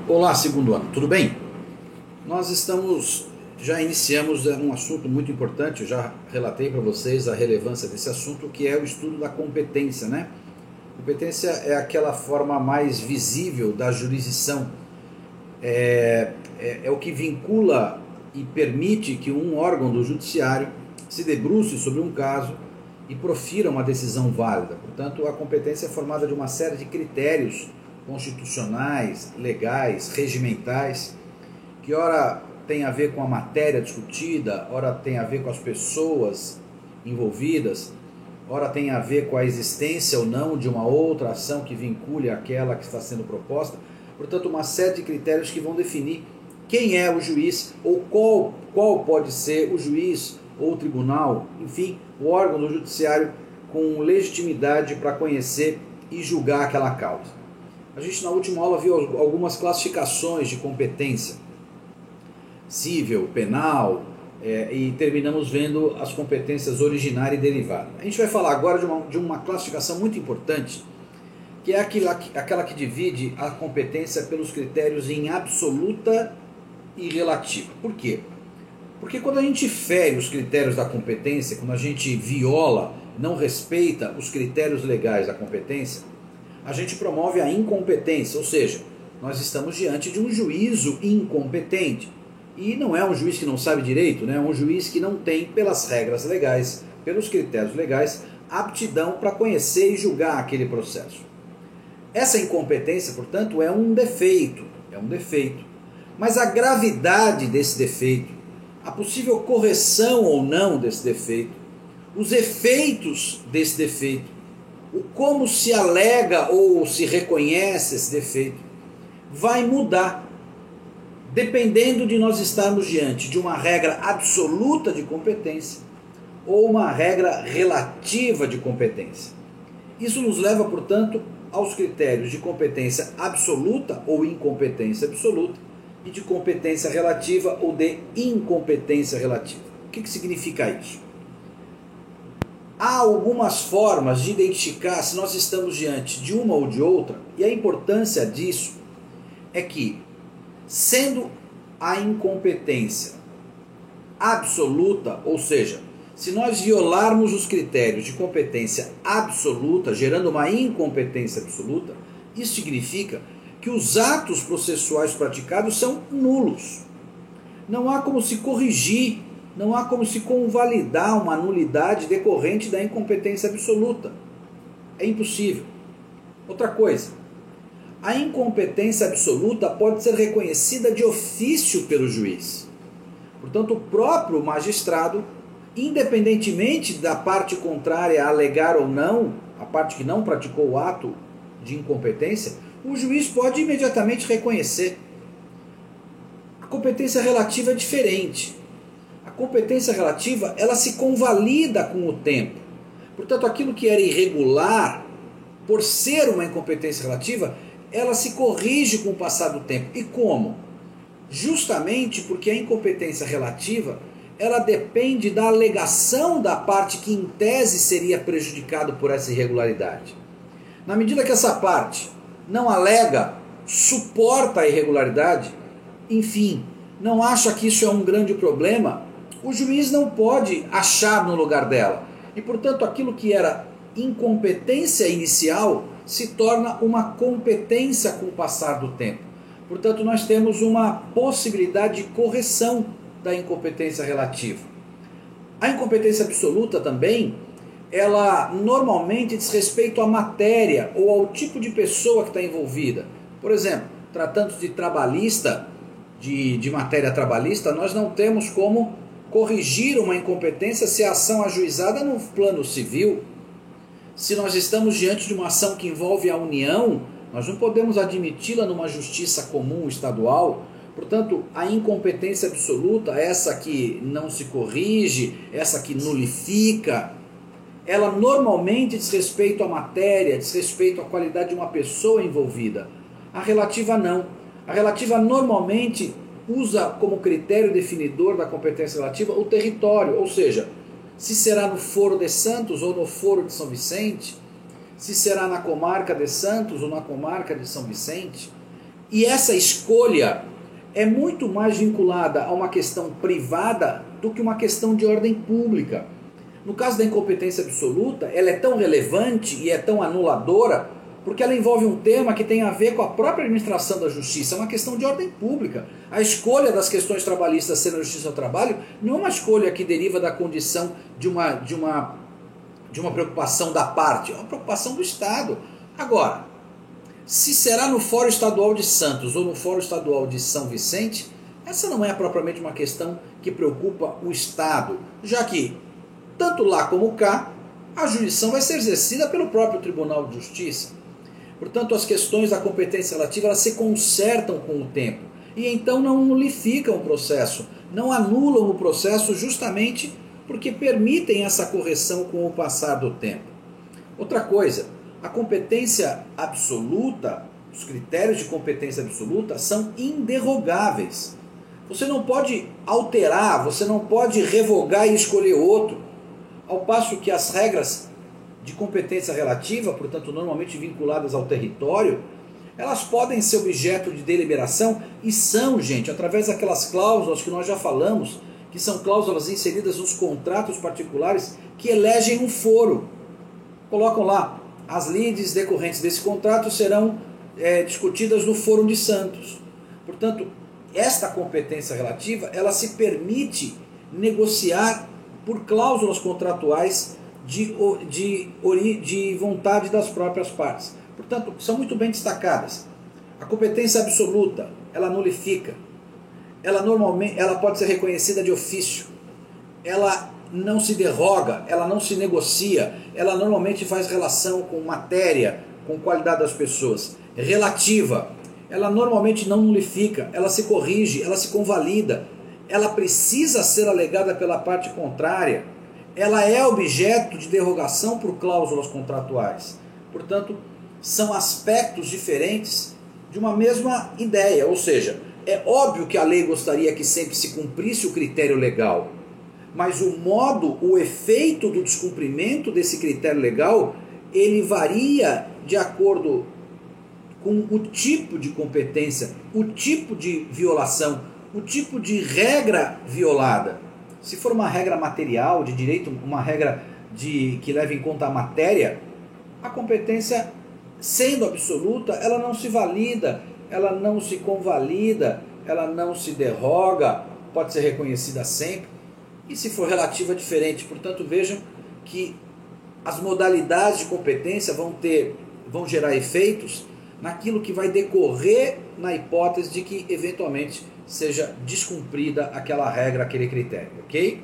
Olá, segundo ano, tudo bem? Já iniciamos um assunto muito importante, eu já relatei para vocês a relevância desse assunto, que é o estudo da competência, né? Competência é aquela forma mais visível da jurisdição, é o que vincula e permite que um órgão do judiciário se debruce sobre um caso e profira uma decisão válida. Portanto, a competência é formada de uma série de critérios constitucionais, legais, regimentais, que ora tem a ver com a matéria discutida, ora tem a ver com as pessoas envolvidas, ora tem a ver com a existência ou não de uma outra ação que vincule aquela que está sendo proposta. Portanto, uma série de critérios que vão definir quem é o juiz, ou qual pode ser o juiz ou o tribunal, enfim, o órgão do judiciário com legitimidade para conhecer e julgar aquela causa. A gente na última aula viu algumas classificações de competência, civil, penal, e terminamos vendo as competências originária e derivada. A gente vai falar agora de uma classificação muito importante, que é aquela que divide a competência pelos critérios em absoluta e relativa. Por quê? Porque quando a gente fere os critérios da competência, quando a gente viola, não respeita os critérios legais da competência, a gente promove a incompetência, ou seja, nós estamos diante de um juízo incompetente. E não é um juiz que não sabe direito, né? É um juiz que não tem, pelas regras legais, pelos critérios legais, aptidão para conhecer e julgar aquele processo. Essa incompetência, portanto, é um defeito. Mas a gravidade desse defeito, a possível correção ou não desse defeito, os efeitos desse defeito, o como se alega ou se reconhece esse defeito, vai mudar, dependendo de nós estarmos diante de uma regra absoluta de competência ou uma regra relativa de competência. Isso nos leva, portanto, aos critérios de competência absoluta ou incompetência absoluta e de competência relativa ou de incompetência relativa. O que significa isso? Há algumas formas de identificar se nós estamos diante de uma ou de outra, e a importância disso é que, sendo a incompetência absoluta, ou seja, se nós violarmos os critérios de competência absoluta, gerando uma incompetência absoluta, isso significa que os atos processuais praticados são nulos. Não há como se corrigir, não há como se convalidar uma nulidade decorrente da incompetência absoluta. É impossível. Outra coisa, a incompetência absoluta pode ser reconhecida de ofício pelo juiz. Portanto, o próprio magistrado, independentemente da parte contrária a alegar ou não, a parte que não praticou o ato de incompetência, o juiz pode imediatamente reconhecer. A competência relativa é diferente. A competência relativa, ela se convalida com o tempo. Portanto, aquilo que era irregular, por ser uma incompetência relativa, ela se corrige com o passar do tempo. E como? Justamente porque a incompetência relativa, ela depende da alegação da parte que em tese seria prejudicado por essa irregularidade. Na medida que essa parte não alega, suporta a irregularidade, enfim, não acha que isso é um grande problema, o juiz não pode achar no lugar dela. E, portanto, aquilo que era incompetência inicial se torna uma competência com o passar do tempo. Portanto, nós temos uma possibilidade de correção da incompetência relativa. A incompetência absoluta também, ela normalmente diz respeito à matéria ou ao tipo de pessoa que está envolvida. Por exemplo, tratando de trabalhista, de matéria trabalhista, nós não temos como corrigir uma incompetência se a ação ajuizada no plano civil. Se nós estamos diante de uma ação que envolve a União, nós não podemos admiti-la numa justiça comum estadual. Portanto, a incompetência absoluta, essa que não se corrige, essa que nulifica, ela normalmente diz respeito à matéria, diz respeito à qualidade de uma pessoa envolvida. A relativa não. A relativa normalmente usa como critério definidor da competência relativa o território, ou seja, se será no Foro de Santos ou no Foro de São Vicente, se será na comarca de Santos ou na comarca de São Vicente, E essa escolha é muito mais vinculada a uma questão privada do que uma questão de ordem pública. No caso da incompetência absoluta, ela é tão relevante e é tão anuladora porque ela envolve um tema que tem a ver com a própria administração da justiça, é uma questão de ordem pública. A escolha das questões trabalhistas ser na justiça do trabalho não é uma escolha que deriva da condição de uma preocupação da parte, é uma preocupação do Estado. Agora, se será no Fórum Estadual de Santos ou no Fórum Estadual de São Vicente, essa não é propriamente uma questão que preocupa o Estado, já que, tanto lá como cá, a jurisdição vai ser exercida pelo próprio Tribunal de Justiça. Portanto, as questões da competência relativa elas se consertam com o tempo e então não nulificam o processo, não anulam o processo justamente porque permitem essa correção com o passar do tempo. Outra coisa, a competência absoluta, os critérios de competência absoluta são inderrogáveis. Você não pode alterar, você não pode revogar e escolher outro, ao passo que as regras de competência relativa, portanto normalmente vinculadas ao território, elas podem ser objeto de deliberação e são, gente, através daquelas cláusulas que nós já falamos, que são cláusulas inseridas nos contratos particulares que elegem um foro. Colocam lá, as lides decorrentes desse contrato serão discutidas no Fórum de Santos. Portanto, esta competência relativa, ela se permite negociar por cláusulas contratuais de vontade das próprias partes. Portanto, são muito bem destacadas. A competência absoluta, ela nulifica. Ela pode ser reconhecida de ofício. Ela não se derroga, ela não se negocia, ela normalmente faz relação com matéria, com qualidade das pessoas. Relativa, ela normalmente não nulifica, ela se corrige, ela se convalida, ela precisa ser alegada pela parte contrária, ela é objeto de derrogação por cláusulas contratuais. Portanto, são aspectos diferentes de uma mesma ideia, ou seja, é óbvio que a lei gostaria que sempre se cumprisse o critério legal, mas o modo, o efeito do descumprimento desse critério legal, ele varia de acordo com o tipo de competência, o tipo de violação, o tipo de regra violada. Se for uma regra material de direito, uma regra que leva em conta a matéria, a competência, sendo absoluta, ela não se valida, ela não se convalida, ela não se derroga, pode ser reconhecida sempre. E se for relativa, é diferente. Portanto, vejam que as modalidades de competência vão gerar efeitos naquilo que vai decorrer na hipótese de que, eventualmente, seja descumprida aquela regra, aquele critério, ok?